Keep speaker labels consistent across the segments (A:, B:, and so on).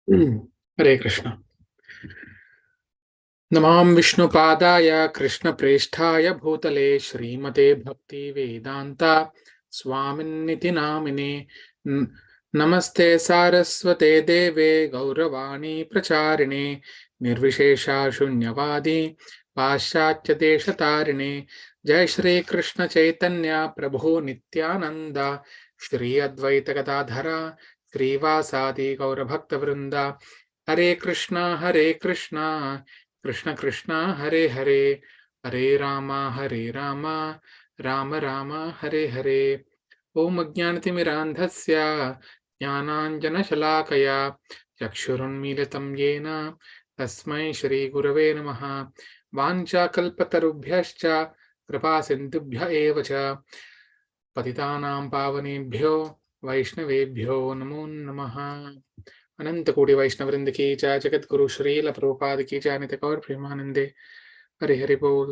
A: हरे कृष्ण। नमां विष्णुपादाय कृष्णप्रेष्ठाय भूतले श्रीमते भक्ति वेदांता स्वामिन्निति नामिने नमस्ते सारस्वते देवे गौरवाणी प्रचारिणे निर्विशेषा शून्यवादी पाश्चात्य देशतारिणे। जय श्री कृष्ण चैतन्य प्रभु नित्यानंद श्री अद्वैत गदाधर श्रीवासादि गौरभक्तवृंदा। हरे कृष्णा कृष्ण कृष्ण हरे हरे, हरे राम राम राम हरे हरे। ओम अज्ञानतिमिरान्धस्य ज्ञानाञ्जनशलाकया चक्षुरुन्मीलितं येन तस्मै श्रीगुरवे नमः। वाञ्छाकल्पतरुभ्यश्च कृपासिन्धुभ्य एव च पतितानां पावनेभ्यो वैष्णवेभ्यो नमो नमः। अनंत कोटि वैष्णव वृंद की जय। जगत गुरु श्रील प्रभुपाद की जय। नित्य गौर प्रेमानंदे हरे हरे बोल।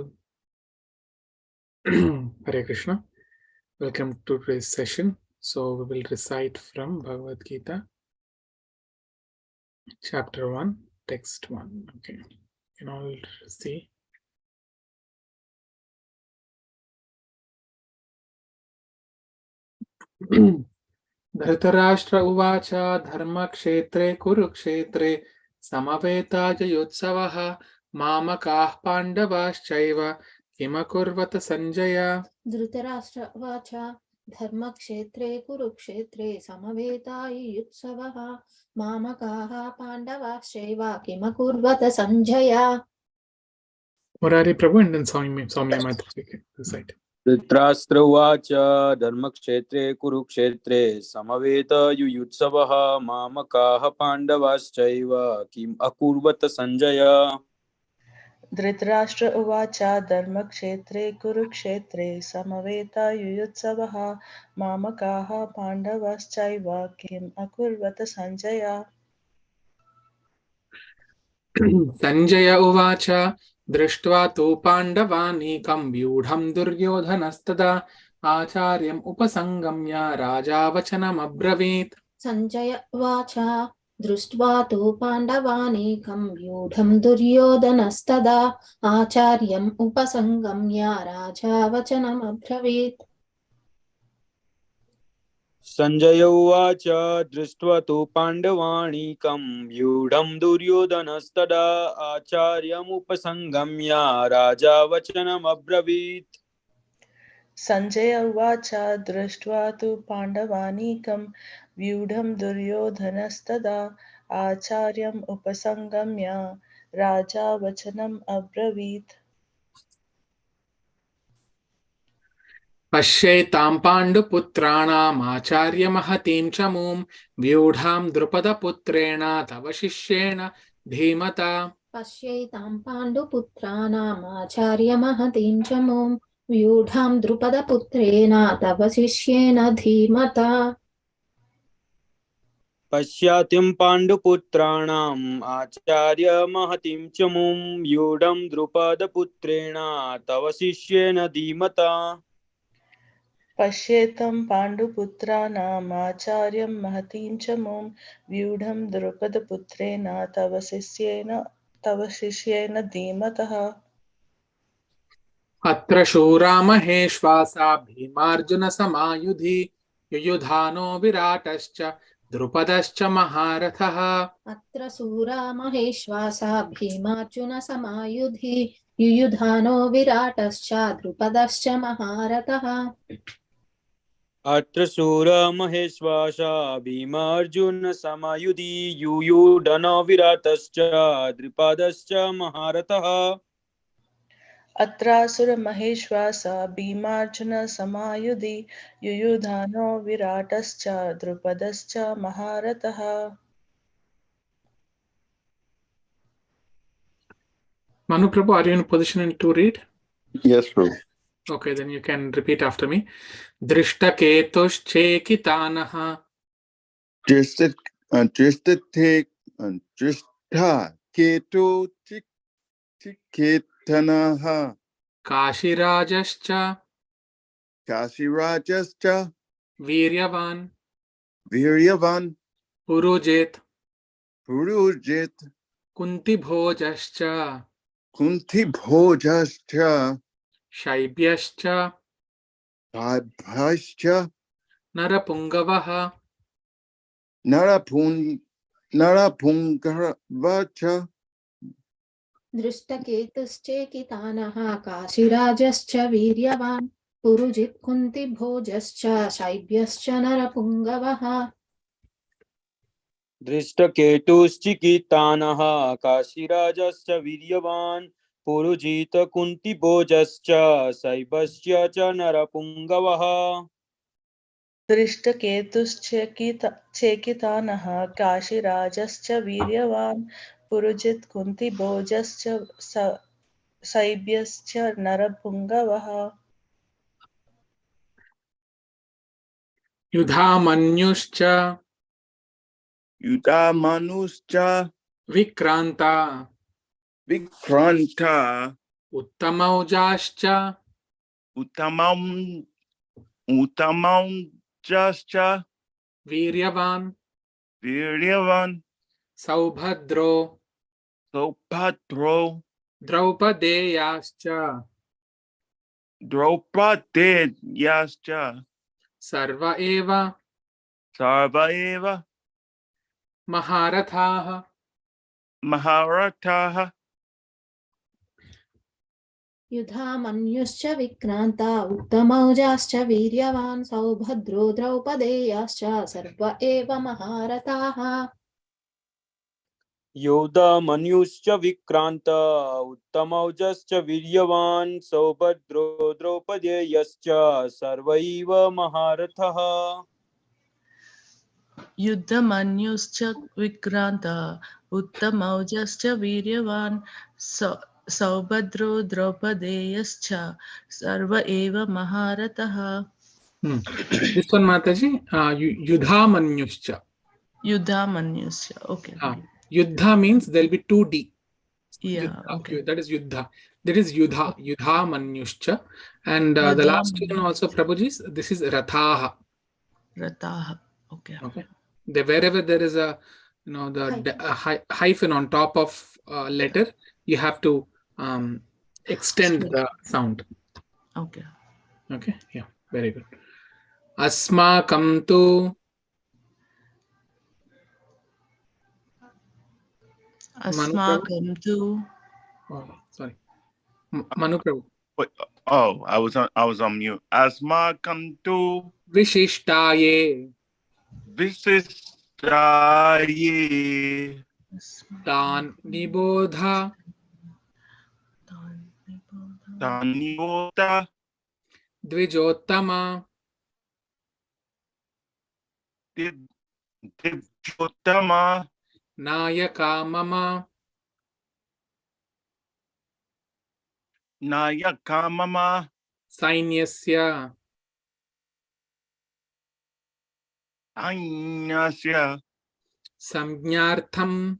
A: हरे Krishna. Welcome to today's session. So we will recite from Bhagavad Gita, chapter 1, text 1. Okay, you can all see. Dhritarashtra उवाच धर्मक्षेत्रे कुरुक्षेत्रे समवेताजयोत्सवः मामकाः पाण्डवाश्चैव किमकुर्वत संजय।
B: धृतराष्ट्र उवाच धर्मक्षेत्रे कुरुक्षेत्रे समवेतायुत्सवः मामकाः पाण्डवाश्चैव किमकुर्वत Sanjay.
A: Murari Prabhu and then Soumya Madhuri recite.
C: Dhritarashtra उवाच धर्मक्षेत्रे कुरुक्षेत्रे समवेतयुयुत्सवः मामकाः पाण्डवाश्चैव किम् अकुर्वत संजय।
D: धृतराष्ट्र उवाच धर्मक्षेत्रे कुरुक्षेत्रे समवेतायुयुत्सवः मामकाः पाण्डवाश्चैव किम् अकुर्वत संजय।
A: संजय उवाच दृष्ट्वा तु पाण्डवानीकं व्यूढं दुर्योधनस्तदा आचार्यम् उपसंगम्य राजा वचनमब्रवीत्।
B: संजय उवाच दृष्ट्वा तु पाण्डवानीकं व्यूढं दुर्योधनस्तदा आचार्यम् उपसंगम्य राजा वचनमब्रवीत्।
C: संजय उवाच दृष्ट्वा तु पाण्डवानीकं व्यूढं दुर्योधनस्तदा आचार्यमुपसंगम्य राजा वचनमब्रवीत्।
D: संजय उवाच दृष्ट्वा तु पाण्डवानीकं व्यूढं दुर्योधनस्तदा आचार्यम् उपसंगम्य राजा वचनम् अब्रवीत्।
A: पश्येतां पाण्डुपुत्राणाम् आचार्यमहतीं च मूं व्यूढां द्रुपदपुत्रेण तव शिष्येण धीमता।
B: पश्येतां पाण्डुपुत्राणाम् आचार्यमहतीं च मूं व्यूढां द्रुपदपुत्रेण तव शिष्येण धीमता।
C: पश्यातिं पाण्डुपुत्राणाम् आचार्यमहतीं च मूं व्यूढं द्रुपदपुत्रेण तव शिष्येन धीमता।
D: पश्येतं पाण्डुपुत्राणाम् आचार्यं महतीं च मूं व्यूढं द्रुपदपुत्रेण तव शिष्येन धीमतः।
A: अत्र शूरा महेश्वासा भीमार्जुनसमायुधि युयुधानो विराटश्च द्रुपदश्च महारथः।
B: अत्र शूरा महेश्वासा भीमार्जुनसमायुधि युयुधानो विराटश्च द्रुपदश्च महारथः।
C: अत्र शूरमहेश्वासा भीमार्जुनसमायुधि युयुधनो विराटश्च द्रुपदश्च महारथः।
D: अत्रासुरमहेश्वासा भीमार्जुनसमायुधि युयुधानो विराटश्च द्रुपदश्च महारथः।
A: Manu Prabhu, are you in a position to read?
E: Yes, Prabhu.
A: Okay, then you can repeat after me. Drishtaketushchekitanah.
E: Drishta ketu chiketanaha
A: Kashirajascha
E: Kashirajascha
A: Viryavan
E: Viryavan
A: Purojet
E: Purujit
A: Kuntibhojascha
E: Kuntibhojascha
A: Shaibhyascha
E: Bhaibhascha
A: Narapungavaha
E: Narapungavacha
B: दृष्टकेतुश्चेकितानः काशीराजश्च वीर्यवान् पुरुजित् कुन्तिभोजश्च शैब्यश्च नरपुङ्गवः
C: दृष्टकेतुश्चिकितानः काशीराजश्च वीर्यवान् पुरुजितकुन्तिभोजश्च शैबश्च च नरपुङ्गवः
D: दृष्टकेतुश्चेकितानः काशीराजश्च वीर्यवान् Purujit कुन्तिभोजश्च शैब्यश्च नरपुङ्गवः
A: Yudhamanyuscha
E: Yudamanuscha
A: Vikranta
E: Vikranta
A: Uttamaujascha
E: Uttamamjascha
A: Viryavan
E: Viryavan
A: Saubhadro
E: Sopatro
A: Draupadeyascha
E: Draupadeyascha
A: Sarva eva
E: Sarvaeva
A: Maharathaha
E: Maharathaha
B: युधामन्युश्च विक्रान्ता उत्तमौजाश्च वीर्यवान् सौभद्रो द्रौपदेयाश्च सर्व एव महारथाः
C: योधामन्युश्च विक्रान्त उत्तमौजश्च वीर्यवान् सौभद्रो द्रौपदेयश्च सर्वैव महारथः
D: युद्धमन्युश्च विक्रान्त उत्तमौजश्च वीर्यवान् सौभद्रो द्रौपदेयश्च सर्व एव महारथः
A: This one Mataji Yudhamanyuscha
D: युधामन्युश्च okay
A: Yuddha means there will be 2D.
D: yeah
A: Yuddha,
D: okay
A: that is Yuddha. That is Yudhamanyuscha. And the last one also, Prabhuji, this is Rathaha.
D: Rathaha. Okay.
A: Okay. Wherever there is a hyphen on top of letter, you have to extend the sound.
D: Okay.
A: Okay. Yeah. Very good. Asmakam tu
D: Asmakam tu.
A: Oh, sorry. Manu Prabhu.
E: Wait, oh, I was on mute. Asmakam tu
A: Vishishtaye
E: Visishtaye
A: Tan Nibodha
E: Tanivota
A: Dvijottama
E: Dibjotama
A: Nayaka Mama
E: Nayakamama
A: Sainyasya
E: Anyasya
A: Samjnartham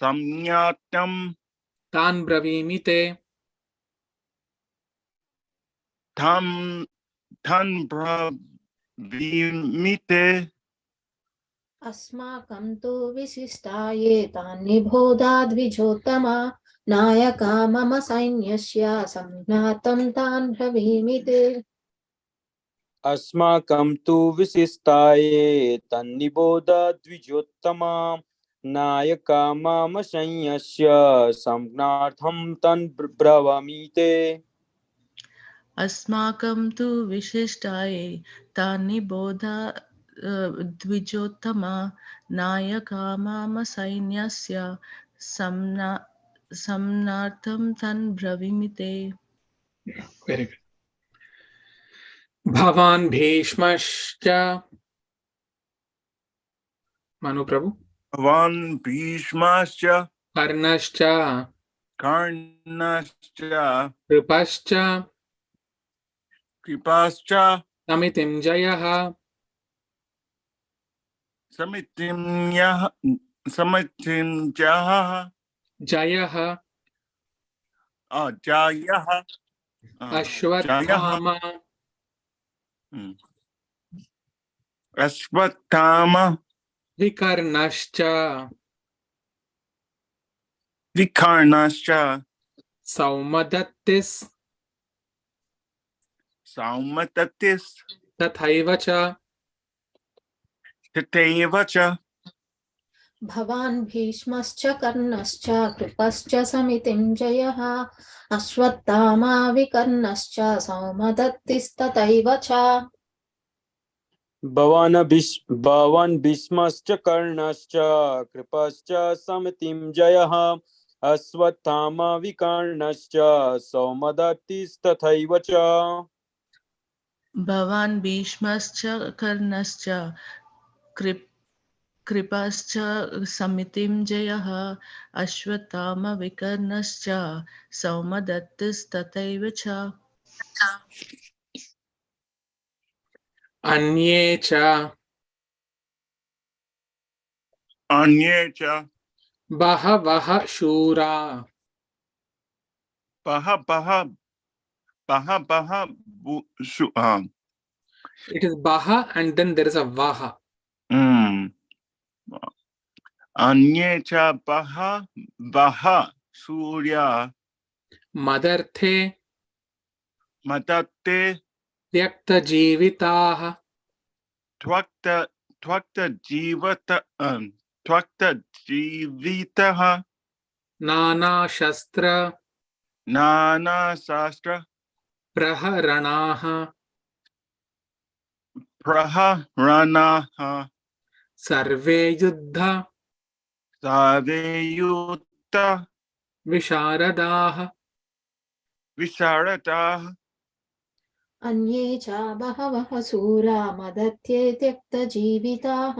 E: Samnyatam
A: Tan Bravimite
E: Tan Bravimite
B: अस्माकं तु विशिष्टाये तान्निबोधाद्विजोत्तमा नायका मम सैन्यस्य संज्ञातं तान् ब्रवीमि ते
C: अस्माकं तु विशिष्टाये तन्निबोध द्विजोत्तमा नायका मम सैन्यस्य संज्ञार्थं तन् ब्रवामि ते
D: अस्माकं तु विशिष्टाये तान्निबोधा द्विजोत्तमा नायका मम सैन्यस्य सम्नार्थं तन् ब्रवीमि ते
A: Very good. Bhavan Bhishmascha Manu Prabhu
E: Bhavan Bhishmascha
A: Karnascha
E: Karnascha
A: Kripascha
E: Kripascha
A: Samitimjayaha
E: Samitimjaha
A: Jayaha
E: Jayaha
A: Ashwathama
E: Ashwatthama
A: Vikarnascha
E: Vikarnascha
A: Saumadattis
E: Saumatatis
A: Tathaivacha
E: Tatevacha
B: भवान् भीष्मश्च कर्णश्च कृपश्च समितिञ्जयः अश्वत्थामा विकर्णश्च सौमदत्तिस्तथैव च
C: भवान् भीष्मश्च कर्णश्च कृपश्च समितिञ्जयः अश्वत्थामा विकर्णश्च सौमदत्तिस्तथैव च
D: भवान् भीष्मश्च कर्णश्च कृपश्च समितिञ्जयः अश्वत्थामविकर्णश्च सौमदत्तिस्तथैव च
A: Anye cha
E: Anyecha
A: Bahavaha Shura.
E: Baha Baha Baha Baha
A: It is Baha and then there is a Vaha.
E: Anyecha Baha Baha Surya
A: Madarte
E: Madatte
A: Vyakta Jivitaha
E: Twakta Jivitaha
A: Nana Shastra
E: Nana Sastra
A: Praharanaha
E: Praharanaha
A: Sarve Yuddha
E: Saveyutta
A: Visharadaha
E: Visharataha
B: अन्ये च बहवः सूरा मदत्ये त्यक्तजीविताः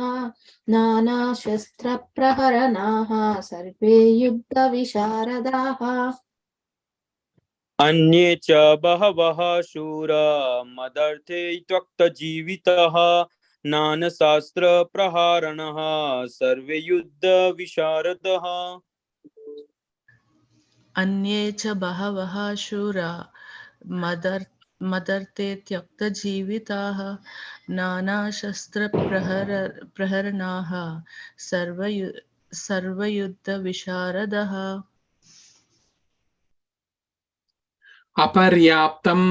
B: नानाशस्त्रप्रहरणाः सर्वे युद्धविशारदाः
C: अन्ये च बहवः शूरा मदर्थे त्वक्तजीवितः नानशास्त्रप्रहारणः सर्वे युद्धविशारदः
D: अन्ये च बहवः शूरा मदर्ते त्यक्तजीविताः नानाशस्त्रप्रहरणाः सर्वयुद्धविशारदः
A: Aparyaptam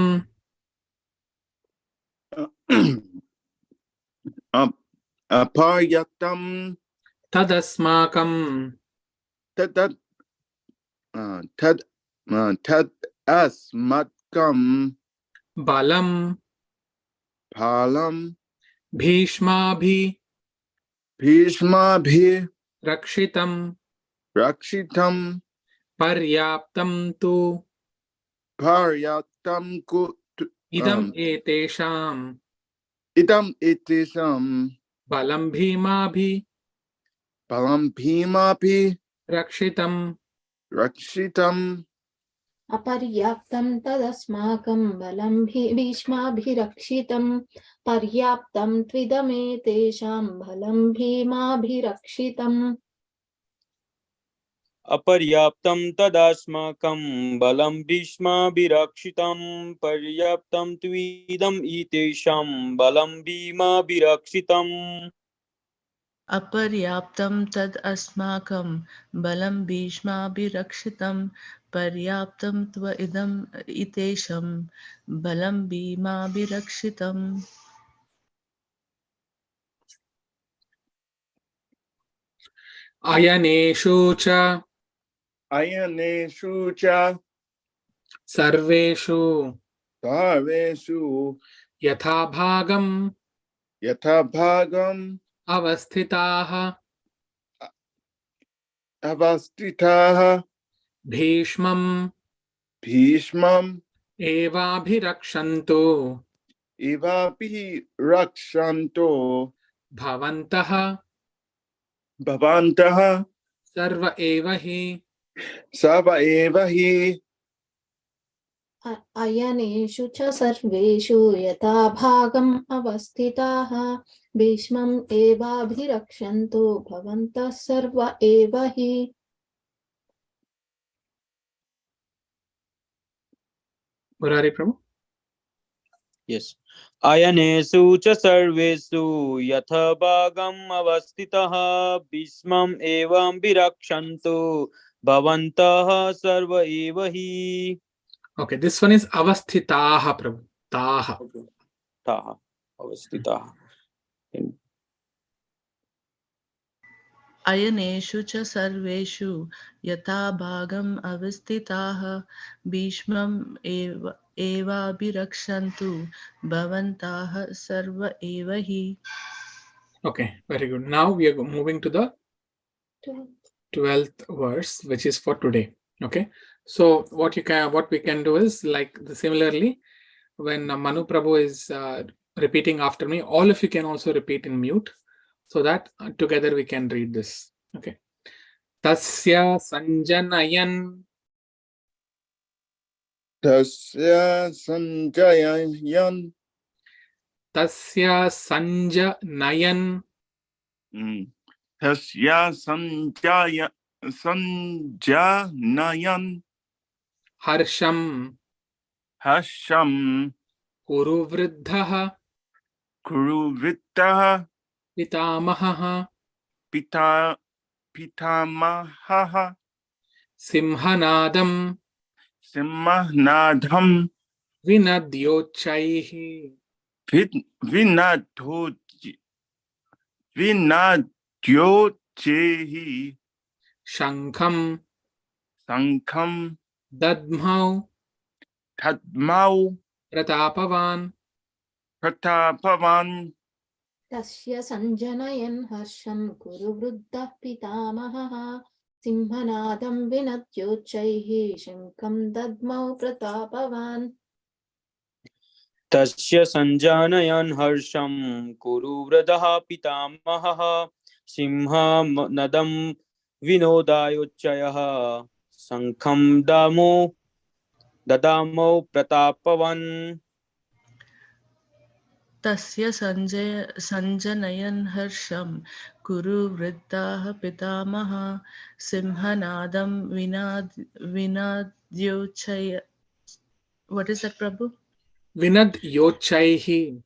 E: Aparyatam
A: Tadasmakam
E: Tad Asmatkam
A: Balam
E: Palam
A: Bhishmabhi
E: Bhishmabhi
A: Rakshitam
E: Rakshitam
A: Paryaptam tu
E: Paryatam
A: Idam etesham
E: Idam itisam
A: Balam Bhimabhi
E: Palam Bhimapi
A: Rakshitam
E: Rakshitam
B: अपर्याप्तं तदस्माकं बलं भीष्माभिरक्षितं पर्याप्तं त्विदमेतेषां बलं भीमाभिरक्षितम्
C: अपर्याप्तं तदास्माकं बलं भीष्माभिरक्षितं पर्याप्तं त्विदम् एतेषां बलं भीमाभिरक्षितम्
D: अपर्याप्तं तद् अस्माकं बलं भीष्माभिरक्षितं पर्याप्तं त्व इदम् इतेषं बलं भीमाभिरक्षितम्
A: Ayaneshu cha
E: Ayaneshu cha
A: Sarveshu
E: Sarveshu
A: Yatha Bhagam
E: Yatabhagam
A: Avasthitaha
E: Avastitaha
A: Bhishmam
E: Bhishmam
A: Evabhirakshanto
E: Ivapi Rakshanto
A: Bhavantaha
E: Bhavantaha
A: Sarva Evahi
E: Sava Evahi
B: अयनेषु च सर्वेषु यथा भागम् अवस्थिताः भीष्मम् एवाभिरक्षन्तु भवन्तः सर्व एव हि
A: Murari Prabhu.
C: Yes. अयनेषु च सर्वेषु यथा भागम् अवस्थितः भीष्मम् एवं विरक्षन्तु भवन्तः सर्व एव हि.
A: Okay, this one is avasthitaha, Prabhu. Taha.
C: ताः अवस्थिताः.
D: अयनेषु च सर्वेषु यथा भागम् अवस्थिताः भीष्मम् एवाभिरक्षन्तु भवन्तः सर्व एव हि.
A: Okay, very good. Now we are moving to the 12th verse, which is for today. Okay, so what we can do is, like similarly, when Manu Prabhu is repeating after me, all of you can also repeat in mute, so that together we can read this. Okay. Tasya sanjanayan.
E: Tasya sanjayan.
A: Tasya sanjanayan.
E: Tasya sanjanayan.
A: Harsham.
E: Hasham.
A: Kuru vriddhaha.
E: Kuru vittaha.
A: Pitamahaha.
E: Pitamahaha.
A: Simhanadam.
E: Simhanadham.
A: Vinadyochaihi.
E: Vinadyochehi.
A: Shankham.
E: Sankham.
A: Dadmau.
E: Tadmau.
A: Pratapavan.
E: Pratapavan.
B: तस्य सञ्जनयन् हर्षं कुरु वृद्धः पितामहः सिंहनादं विनद्योच्चैः शङ्खं दद्मौ प्रतापवान्
C: तस्य संजानयन् हर्षं कुरु वृद्धः पितामहः सिंहनदं विनोदायोच्चयः शङ्खं ददामौ प्रतापवान्.
D: तस्य सञ्जनयन् हर्षं कुरु वृद्धाः पितामहः सिंहनादं विनाद्योच्चय. What is that, Prabhu?
A: Vinadyochaihi.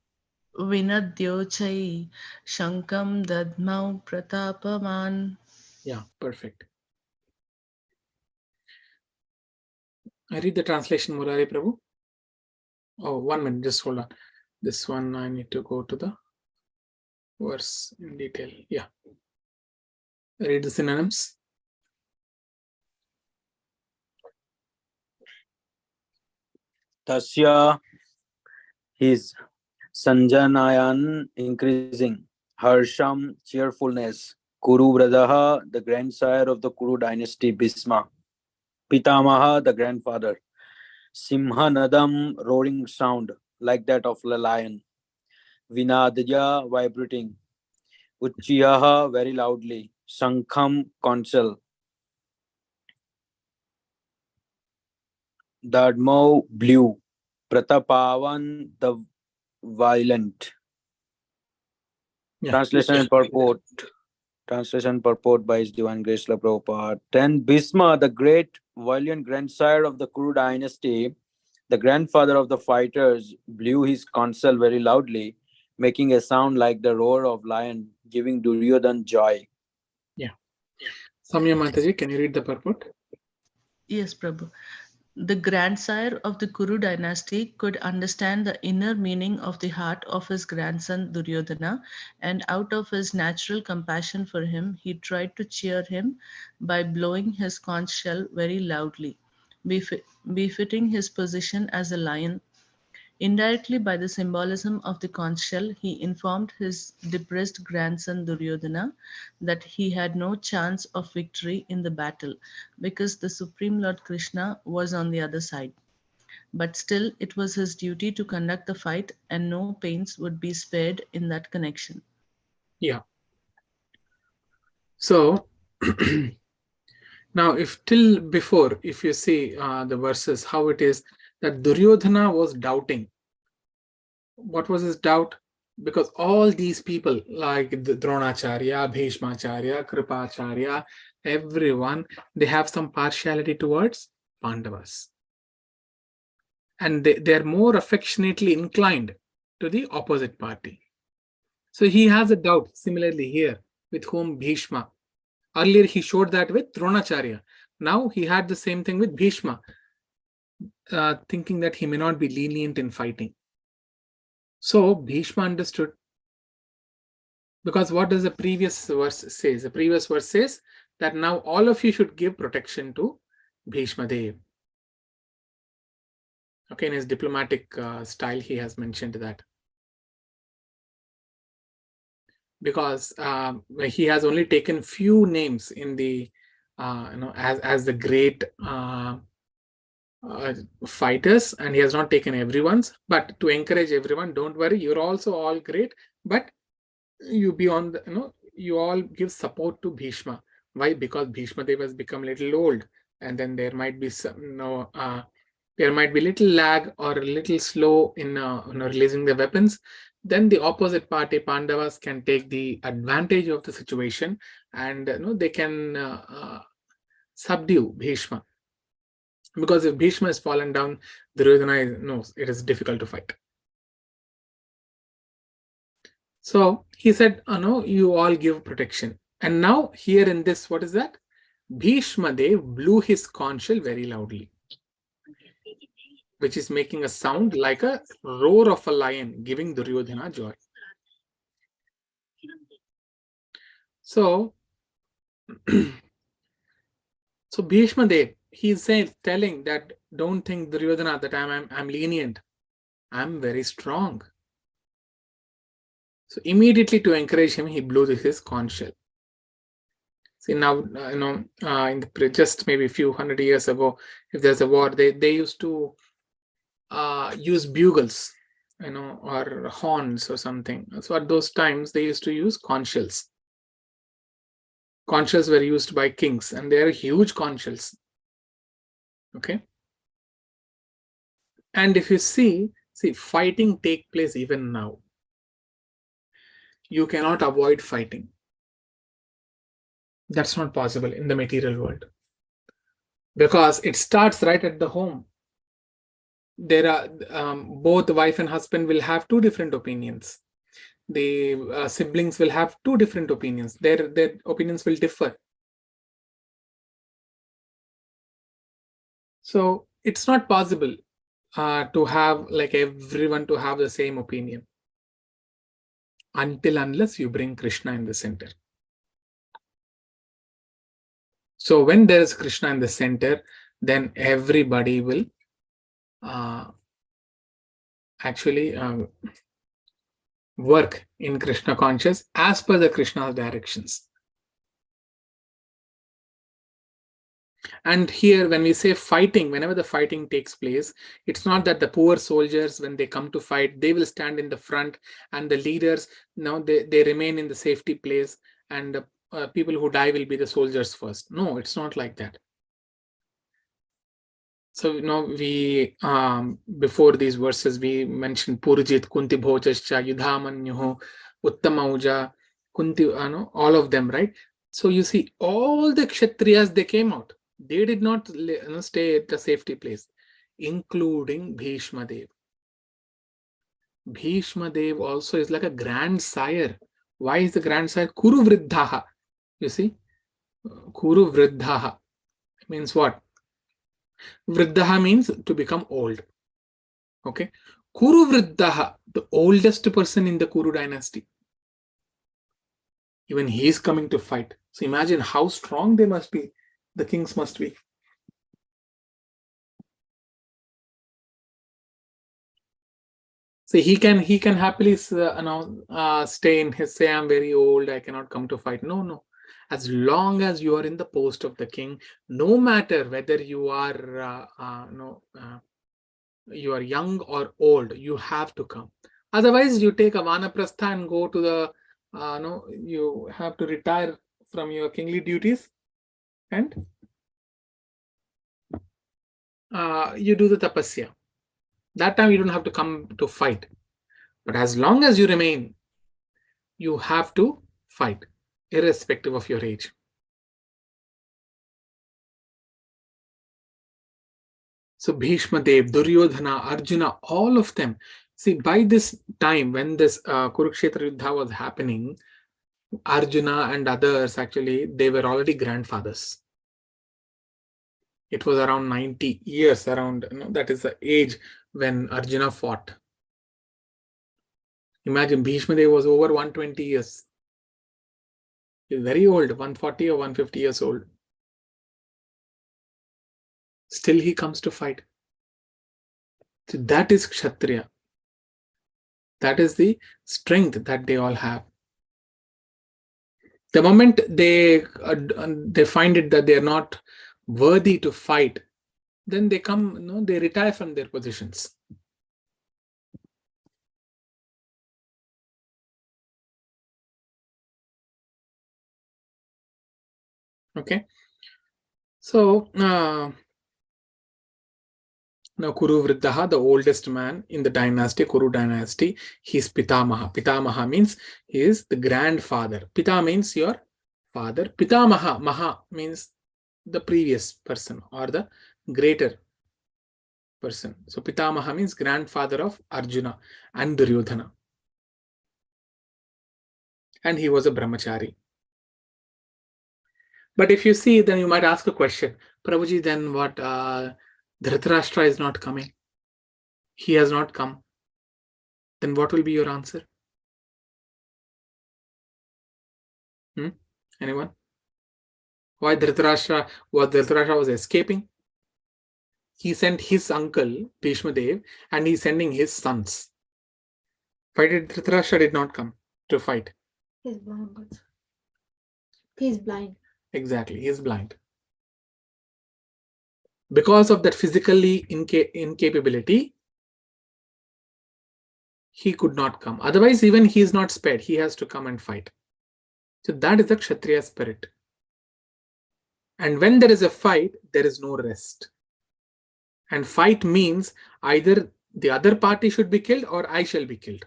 D: विनद्योच्चैः शङ्खं दद्मौ प्रतापवान्.
A: Yeah, perfect. I read the translation, Murari Prabhu. Oh, 1 minute, just hold on. This one I need to go to the verse in detail. Yeah. Read the synonyms.
C: Tasya, his sanjanayan, increasing, harsham, cheerfulness, Kuru Vradaha, the grandsire of the Kuru dynasty Bhisma, Pitamaha, the grandfather, Simhanadam, roaring sound like that of a lion, Vinadya, vibrating, Uchchiyaha, very loudly, Sankham, council, Dadmau, blue, Pratapavan, the violent.
A: Yeah.
C: Translation and purport. Translation purport by His Divine Grace Srila Prabhupada. Then Bhisma, the great valiant grandsire of the Kuru dynasty, the grandfather of the fighters, blew his counsel very loudly, making a sound like the roar of lion, giving Duryodhan joy.
A: Yeah. Samya Mataji, can you read the purport?
D: Yes, Prabhu. The grandsire of the Kuru dynasty could understand the inner meaning of the heart of his grandson Duryodhana, and out of his natural compassion for him, he tried to cheer him by blowing his conch shell very loudly, befitting his position as a lion. Indirectly, by the symbolism of the conch shell, he informed his depressed grandson Duryodhana that he had no chance of victory in the battle because the Supreme Lord Krishna was on the other side. But still, it was his duty to conduct the fight, and no pains would be spared in that connection.
A: Yeah. So, now if till before, if you see the verses, how it is that Duryodhana was doubting. What was his doubt? Because all these people like the Dronacharya, Bhishmacharya, Kripacharya, everyone, they have some partiality towards Pandavas. And they are more affectionately inclined to the opposite party. So he has a doubt similarly here with whom Bhishma. Earlier he showed that with Dronacharya. Now he had the same thing with Bhishma, thinking that he may not be lenient in fighting. So Bhishma understood. Because what does the previous verse says? The previous verse says that now all of you should give protection to Bhishma Dev. Okay, in his diplomatic style, he has mentioned that. Because he has only taken few names in the, as the great fighters, and he has not taken everyone's, but to encourage everyone, don't worry, you're also all great, but you beyond the, you all give support to Bhishma. Why? Because Bhishma Dev has become a little old, and then there might be some, there might be little lag or a little slow in releasing the weapons. Then the opposite party, Pandavas, can take the advantage of the situation, and they can subdue Bhishma. Because if Bhishma is fallen down, Duryodhana knows it is difficult to fight. So he said, no, you all give protection. And now here in this, what is that? Bhishma Dev blew his conch shell very loudly, which is making a sound like a roar of a lion, giving Duryodhana joy. So, so Bhishma Dev, he's saying, telling that don't think Duryodhana that I'm lenient. I'm very strong. So immediately to encourage him, he blew his conch shell. See now, in the, just maybe a few hundred years ago, if there's a war, they used to use bugles, or horns or something. So at those times, they used to use conch shells. Conch shells were used by kings, and they are huge conch shells. Okay. And if you see, fighting take place even now. You cannot avoid fighting. That's not possible in the material world. Because it starts right at the home. There are both wife and husband will have two different opinions. The siblings will have two different opinions. Their opinions will differ. So it's not possible to have like everyone to have the same opinion unless you bring Krishna in the center. So when there is Krishna in the center, then everybody will actually work in Krishna conscious as per the Krishna's directions. And here, when we say fighting, whenever the fighting takes place, it's not that the poor soldiers, when they come to fight, they will stand in the front, and the leaders, they remain in the safety place, and people who die will be the soldiers first. No, it's not like that. So, we, before these verses, we mentioned Purjit, Kunti Bhojascha, Yudhamanyuho, Uttamauja, Kunti, all of them, right? So you see, all the Kshatriyas, they came out. They did not stay at the safety place, including Bhishma Dev. Bhishma Dev also is like a grandsire. Why is the grandsire? Kuru Vriddhaha. You see, Kuru Vriddhaha means what? Vriddhaha means to become old. Okay. Kuru Vriddhaha, the oldest person in the Kuru dynasty. Even he is coming to fight. So imagine how strong they must be. The kings must be. So he can happily stay in his, say, I'm very old, I cannot come to fight. No. As long as you are in the post of the king, no matter whether you are you are young or old, you have to come. Otherwise, you take a vanaprastha and go to the you have to retire from your kingly duties, and you do the tapasya. That time you don't have to come to fight. But as long as you remain, you have to fight, irrespective of your age. So Bhishma Dev, Duryodhana, Arjuna, all of them, See, by this time when this Kurukshetra Yuddha was happening, Arjuna and others, actually, they were already grandfathers. It was around 90 years, around, that is the age when Arjuna fought. Imagine, Bhishma Dev was over 120 years. He's very old, 140 or 150 years old. Still he comes to fight. So that is Kshatriya. That is the strength that they all have. The moment they find it that they are not worthy to fight, then they come, they retire from their positions. Okay. So now Kuru Vriddaha, the oldest man in the dynasty, Kuru dynasty, he's Pitamaha. Pitamaha means he is the grandfather. Pita means your father. Pitamaha, Maha means the previous person or the greater person. So Pitamaha means grandfather of Arjuna and Duryodhana. And he was a brahmachari. But if you see, then you might ask a question, Prabhuji, then what? Dhritarashtra is not coming. He has not come. Then what will be your answer? Anyone? Why Dhritarashtra was escaping? He sent his uncle, Bhishma Dev, and he's sending his sons. Why did Dhritarashtra did not come to fight?
B: He's blind. He's blind.
A: Exactly, he is blind. Because of that physically incapability, he could not come. Otherwise, even he is not spared. He has to come and fight. So that is the Kshatriya spirit. And when there is a fight, there is no rest. And fight means either the other party should be killed or I shall be killed.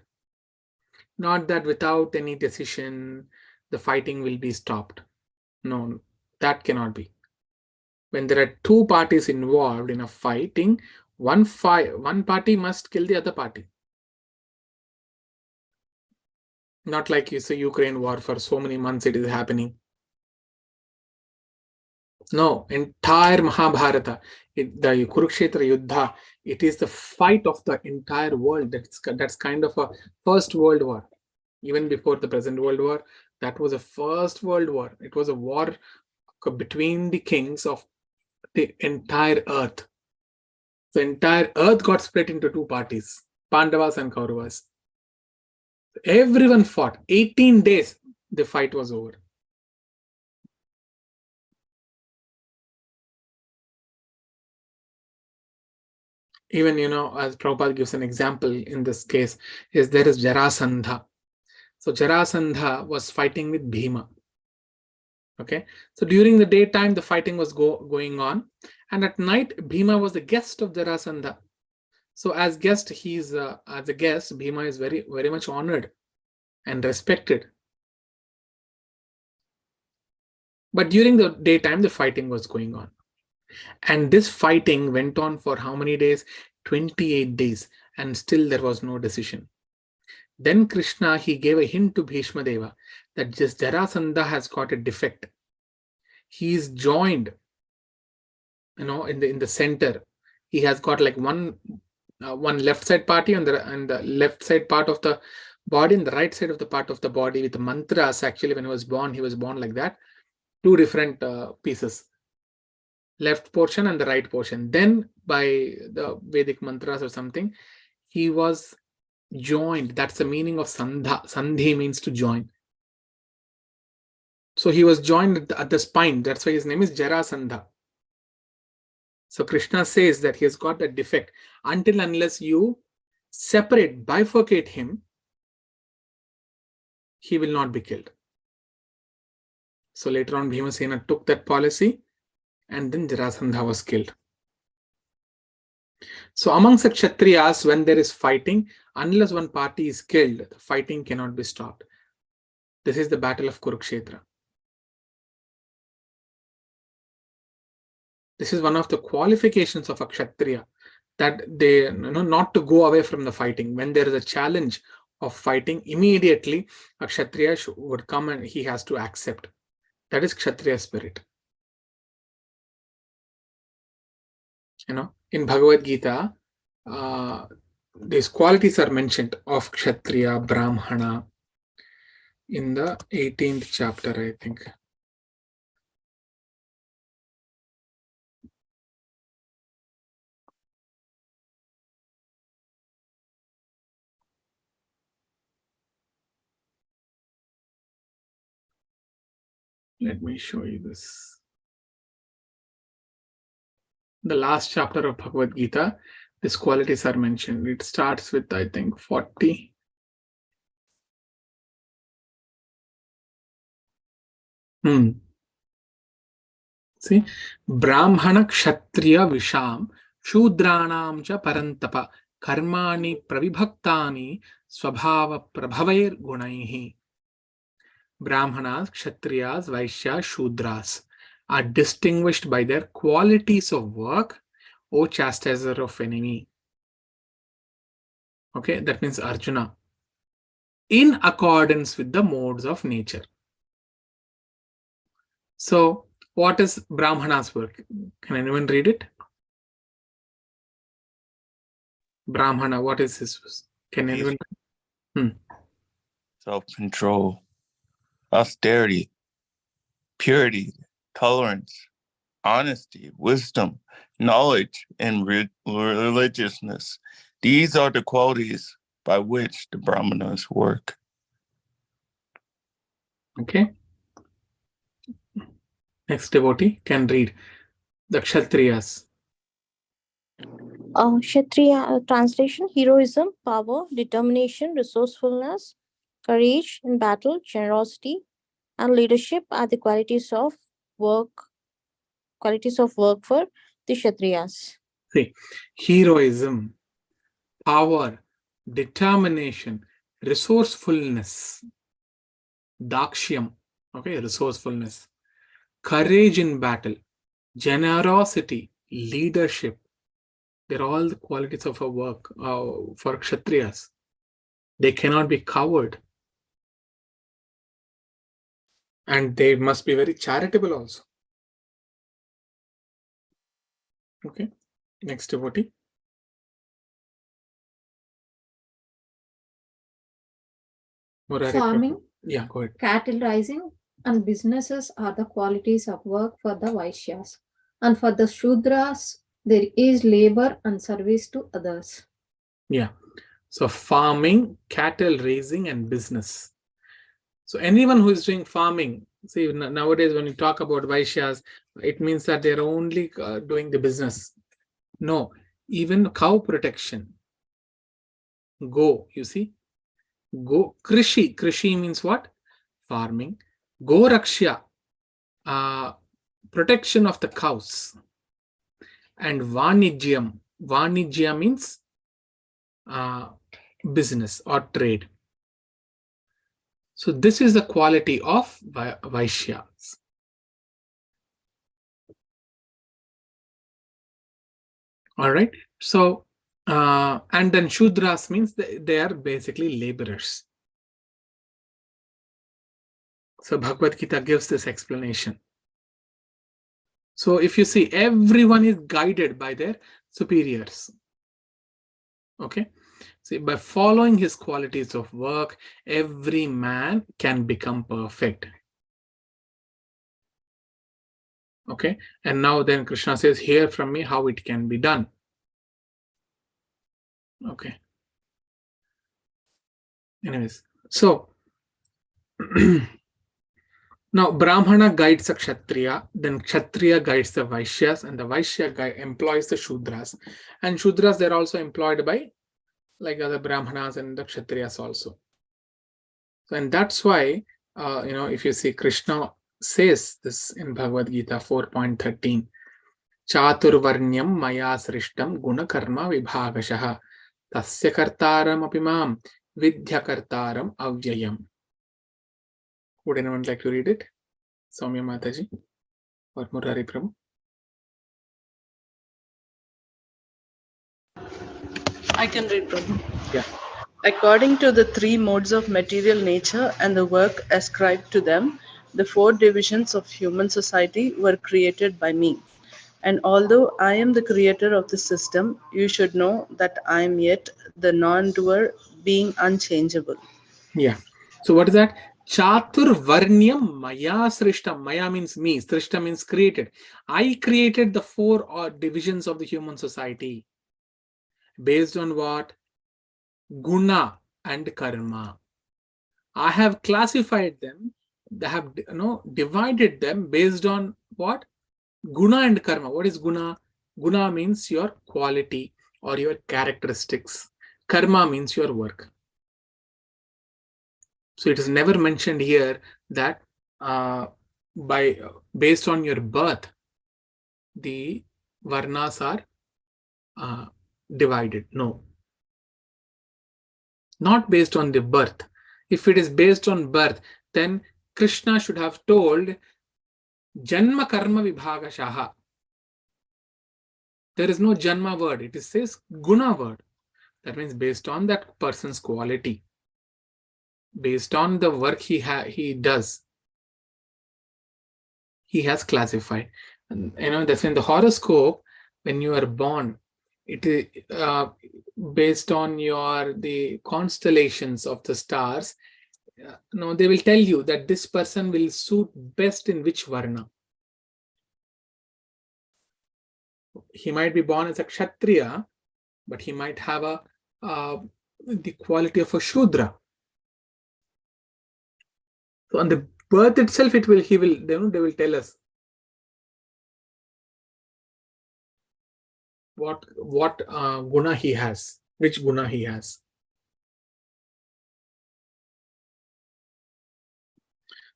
A: Not that without any decision, the fighting will be stopped. No, that cannot be. When there are two parties involved in a fighting, one party must kill the other party. Not like you say Ukraine war, for so many months it is happening. No, entire Mahabharata, the Kurukshetra Yuddha, it is the fight of the entire world. That's kind of a first world war. Even before the present world war, that was a first world war. It was a war between the kings of the entire earth. The entire earth got split into two parties, Pandavas and Kauravas. Everyone fought. 18 days, the fight was over. Even, as Prabhupada gives an example in this case, there is Jarasandha. So Jarasandha was fighting with Bhima. Okay, so during the daytime, the fighting was going on, and at night, Bhima was the guest of Jarasandha. So as guest, as a guest, Bhima is very, very much honored and respected. But during the daytime, the fighting was going on. And this fighting went on for how many days? 28 days, and still there was no decision. Then Krishna, he gave a hint to Bhishma Deva that this Jarasandha has got a defect. He is joined, in the center. He has got like one left side party and the left side part of the body and the right side of the part of the body with the mantras. Actually, when he was born like that. Two different pieces. Left portion and the right portion. Then by the Vedic mantras or something, he was joined. That's the meaning of Sandha. Sandhi means to join. So he was joined at the spine. That's why his name is Jarasandha. So Krishna says that he has got that defect. Until unless you separate, bifurcate him, he will not be killed. So later on, Bhimasena took that policy, and then Jarasandha was killed. So amongst the Kshatriyas, when there is fighting, unless one party is killed, the fighting cannot be stopped. This is the battle of Kurukshetra. This is one of the qualifications of a Kshatriya, that they not to go away from the fighting. When there is a challenge of fighting, immediately a Kshatriya would come and he has to accept. That is Kshatriya spirit. In Bhagavad Gita, these qualities are mentioned of Kshatriya, Brahmana in the 18th chapter, I think. Let me show you this. The last chapter of Bhagavad Gita, these qualities are mentioned. It starts with, I think, 40. See, Brahmana Kshatriya Visham Shudranam cha Parantapa Karmani Pravibhaktani Swabhava Prabhavair Gunaihi. Brahmanas, Kshatriyas, Vaishyas, Shudras are distinguished by their qualities of work, O chastiser of enemy. Okay, that means Arjuna. In accordance with the modes of nature. So, what is Brahmana's work? Can anyone read it? Brahmana, what is his? Can anyone?
E: Self-control, austerity, purity, tolerance, honesty, wisdom, knowledge, and religiousness. These are the qualities by which the Brahmanas work.
A: Okay. Next devotee can read the Kshatriyas.
B: Kshatriya translation: heroism, power, determination, resourcefulness, courage in battle, generosity, and leadership are the qualities of work for the Kshatriyas.
A: See, heroism, power, determination, resourcefulness, dakshyam, okay, resourcefulness, courage in battle, generosity, leadership. They're all the qualities of a work for Kshatriyas. They cannot be coward. And they must be very charitable also. Okay, next devotee.
B: Farming,
A: yeah, go ahead.
B: cattle raising, and businesses are the qualities of work for the Vaishyas. And for the Shudras, there is labor and service to others.
A: Yeah. So farming, cattle raising, and business. So anyone who is doing farming, see, nowadays when you talk about Vaishyas, it means that they're only doing the business. No, even cow protection. Go, you see. Go, Krishi means what? Farming. Go Rakshya, protection of the cows. And Vanijya means business or trade. So this is the quality of Vaishyas. All right. So, and then Shudras means they are basically laborers. So Bhagavad Gita gives this explanation. So if you see, everyone is guided by their superiors. Okay. See, by following his qualities of work, every man can become perfect. Okay. And now then Krishna says, hear from me how it can be done. Okay. Anyways, so now Brahmana guides a Kshatriya, then Kshatriya guides the Vaishyas, and the Vaishya employs the Shudras. And Shudras, they're also employed by like other Brahmanas and the Kshatriyas also. So, and that's why, if you see, Krishna says this in Bhagavad Gita 4.13, Chaturvarnyam maya srishtam guna karma vibhagashaha tasya kartaram apimam vidya kartaram avyayam. Would anyone like to read it? Soumya Mataji or Murari Prabhu?
D: I can read, Prabhu.
A: Yeah.
D: According to the three modes of material nature and the work ascribed to them, the four divisions of human society were created by me. And although I am the creator of the system, you should know that I am yet the non doer, being unchangeable.
A: Yeah. So what is that? Chatur Varnyam Maya Srishtam. Maya means me. Srishtam means created. I created the four divisions of the human society. Based on what? Guna and karma. I have classified them. They have divided them based on what? Guna and karma. What is guna? Guna means your quality or your characteristics. Karma means your work. So it is never mentioned here that based on your birth, the varnas are divided. No. Not based on the birth. If it is based on birth, then Krishna should have told Janma Karma Vibhagashaha. There is no Janma word. It says Guna word. That means based on that person's quality, based on the work he does, he has classified. And, that's in the horoscope. When you are born, it is based on the constellations of the stars. They will tell you that this person will suit best in which varna. He might be born as a Kshatriya, but he might have the quality of a Shudra. So on the birth itself, they will tell us what guna he has, which guna he has.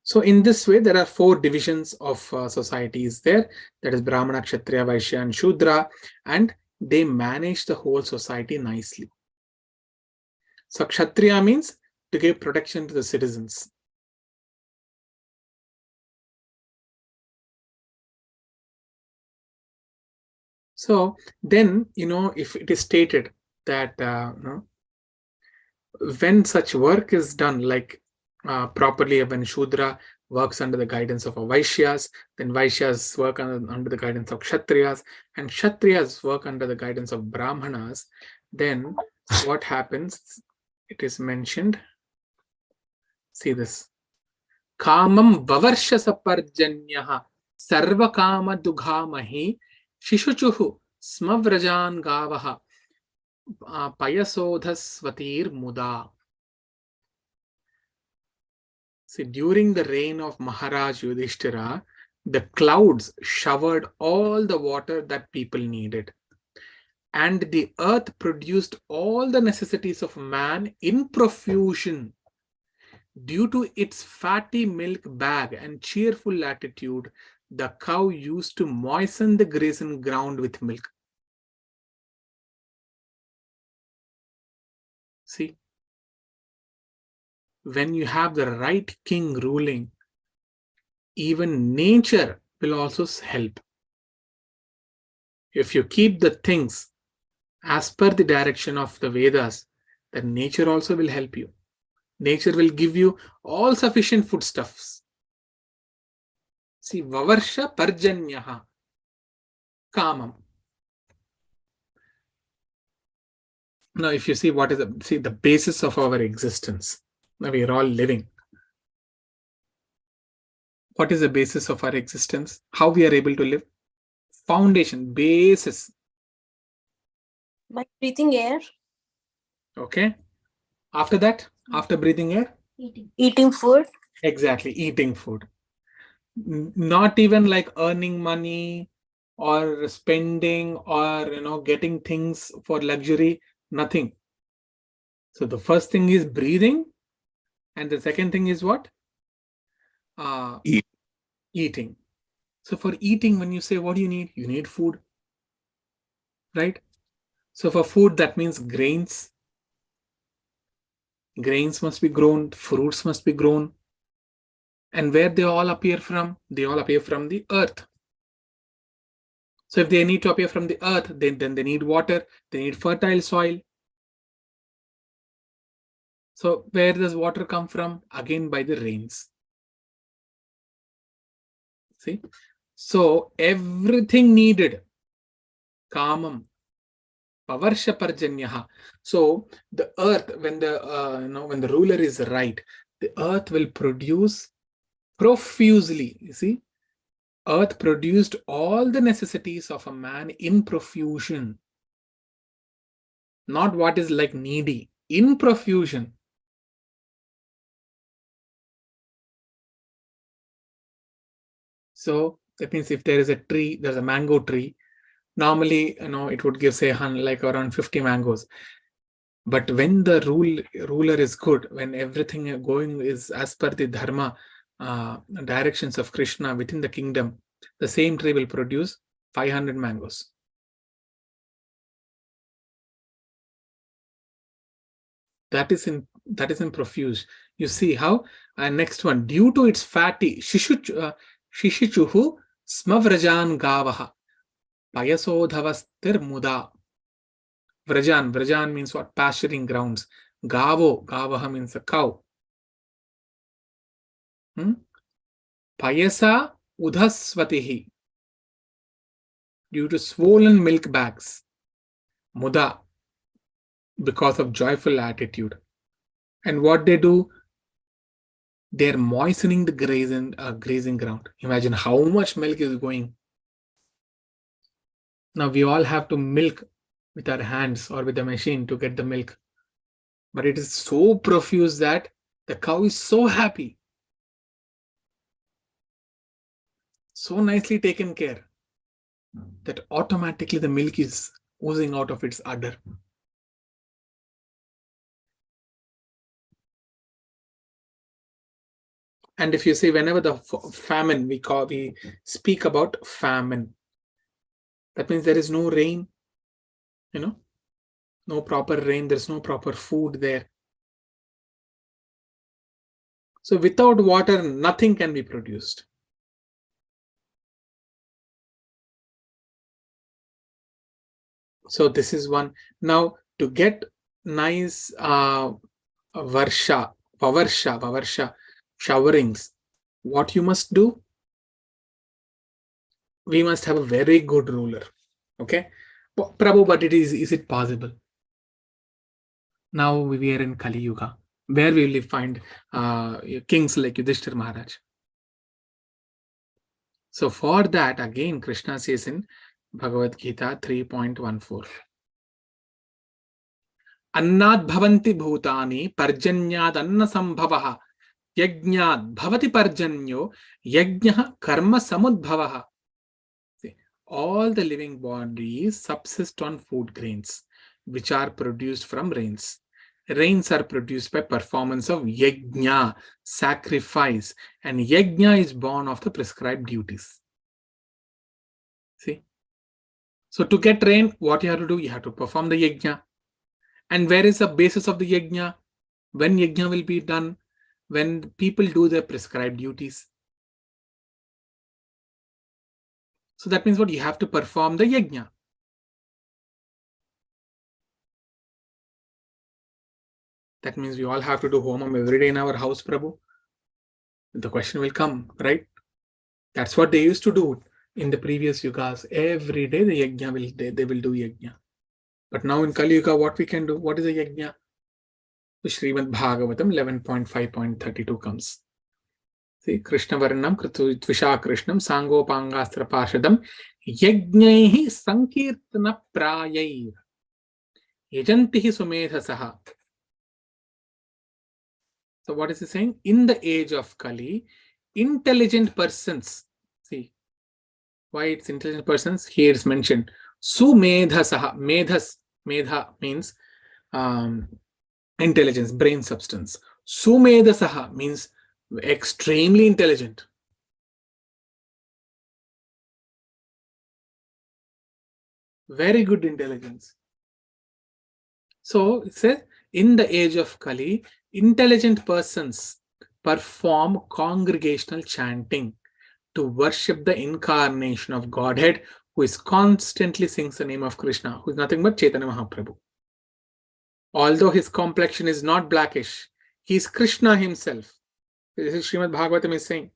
A: So in this way, there are four divisions of societies there. That is Brahmana, Kshatriya, Vaishya, and Shudra, and they manage the whole society nicely. So Kshatriya means to give protection to the citizens. So then, if it is stated that when such work is done, like properly, when Shudra works under the guidance of Vaishyas, then Vaishyas work under the guidance of Kshatriyas, and Kshatriyas work under the guidance of Brahmanas, then what happens? It is mentioned. See this. Kamam Vavarsha Saparjanyaha Sarva Kama Dughamahi Shishuchuhu Smavrajan Gavaha Payasodhasvatir Muda. See, during the reign of Maharaj Yudhishthira, the clouds showered all the water that people needed. And the earth produced all the necessities of man in profusion. Due to its fatty milk bag and cheerful attitude, the cow used to moisten the grazing ground with milk. See, when you have the right king ruling, even nature will also help. If you keep the things as per the direction of the Vedas, then nature also will help you. Nature will give you all sufficient foodstuffs. See, Vavarsha Parjanyaha Kamam. Now, if you see what is the basis of our existence. Now we are all living. What is the basis of our existence? How we are able to live? Foundation, basis.
F: By breathing air.
A: Okay. After that, after breathing air?
F: Eating food.
A: Exactly, eating food. Not even like earning money or spending or getting things for luxury, nothing. So the first thing is breathing, and the second thing is what? Eating. So for eating, when you say what do you need? You need food, right? So for food, that means grains. Grains must be grown, fruits must be grown. And where they all appear from? They all appear from the earth. So if they need to appear from the earth, then they need water, they need fertile soil. So where does water come from? Again by the rains. See? So everything needed. Kamam. Pavarsha parjanyaha. So the earth, when the ruler is right, the earth will produce profusely. You see? Earth produced all the necessities of a man in profusion. Not what is like needy. In profusion. So that means if there is a tree, there's a mango tree, normally, it would give, say, like around 50 mangoes. But when the ruler is good, when everything going is as per the dharma directions of Krishna within the kingdom, the same tree will produce 500 mangoes. That is in profuse. You see how? Next one, due to its fatty shishichuhu smavrajan gavaha payasodhavastir muda. Vrajan means what? Pasturing grounds. Gavaha means a cow. Payasa udhasvatihi, due to swollen milk bags. Muda, because of joyful attitude. And what they do? They're moistening the grazing ground. Imagine how much milk is going. Now we all have to milk with our hands or with a machine to get the milk. But it is so profuse that the cow is so happy. So nicely taken care that automatically the milk is oozing out of its udder. And if you see, whenever the famine, we speak about famine, that means there is no rain, no proper rain, there's no proper food there. So without water, nothing can be produced. So this is one. Now to get nice pavarsha, showerings, what you must do? We must have a very good ruler. Okay, Prabhu, but is it possible? Now we are in Kali Yuga. Where will we find kings like Yudhishthira Maharaj? So for that, again, Krishna says in Bhagavad Gita 3.14. Annad bhavanti bhutani parjanyad anna sambhavaha yajñad bhavati parjanyo yajñah karma samudbhavaha. All the living bodies subsist on food grains, which are produced from rains. Rains are produced by performance of yajna, sacrifice, and yajna is born of the prescribed duties. See? So to get rain, what you have to do? You have to perform the yajna. And where is the basis of the yajna? When yajna will be done? When people do their prescribed duties. So that means what? You have to perform the yajna. That means we all have to do homam every day in our house, Prabhu. The question will come, right? That's what they used to do in the previous yugas. Every day the yajna they will do yajna. But now in Kali Yuga, what we can do? What is a yajna? So Srimad Bhagavatam 11.5.32 comes. See, Krishna Varnam Kritu Tvisha Krishnam Sangopangastra Pashadam Yajnaihi Sankirtana Prayai Yajantihi Sumedhasaha. So what is he saying? In the age of Kali, intelligent persons, see, why it's intelligent persons? Here it's mentioned. Sumedhasaha. Medha means intelligence, brain substance. Sumedhasaha means extremely intelligent. Very good intelligence. So it says, in the age of Kali, intelligent persons perform congregational chanting to worship the incarnation of Godhead, who is constantly sings the name of Krishna, who is nothing but Chaitanya Mahaprabhu. Although his complexion is not blackish, He is Krishna himself. This is Srimad Bhagavatam is saying.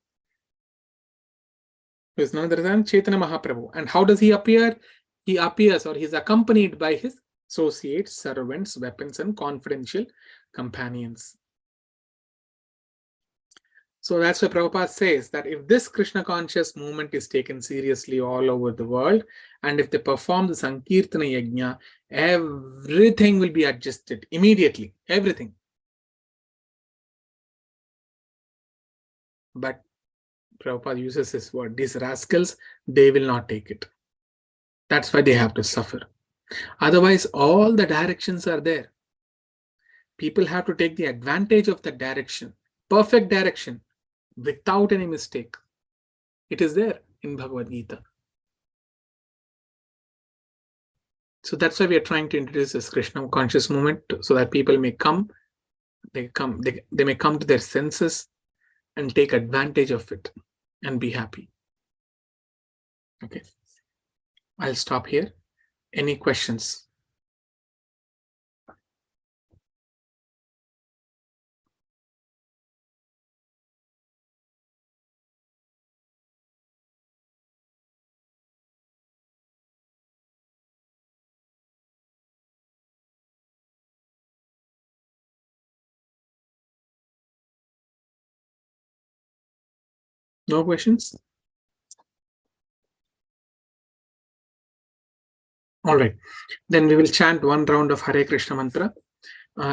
A: He is none other than Chaitanya Mahaprabhu. And how does he appear? He appears, or he is accompanied by his associates, servants, weapons, and confidential companions. So that's why Prabhupada says that if this Krishna conscious movement is taken seriously all over the world, and if they perform the Sankirtana Yajna, everything will be adjusted immediately. Everything. But Prabhupada uses this word, these rascals, they will not take it. That's why they have to suffer. Otherwise, all the directions are there. People have to take the advantage of the direction, perfect direction, without any mistake. It is there in Bhagavad Gita. So that's why we are trying to introduce this Krishna conscious movement, so that people may come, they may come to their senses and take advantage of it and be happy. Okay, I'll stop here. Any questions? No questions? All right, then we will chant one round of Hare Krishna mantra.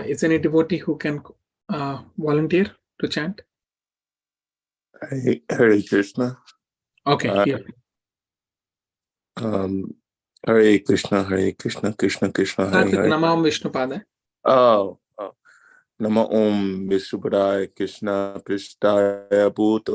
A: Is there any devotee who can volunteer to chant?
G: Hare Krishna.
A: Okay, yeah.
G: Hare Krishna, Krishna Krishna, Hare Hare.
A: Namam Vishnupada.
G: Oh. Nama Om Vishnupadaya Krishna Prishtaya Bhuta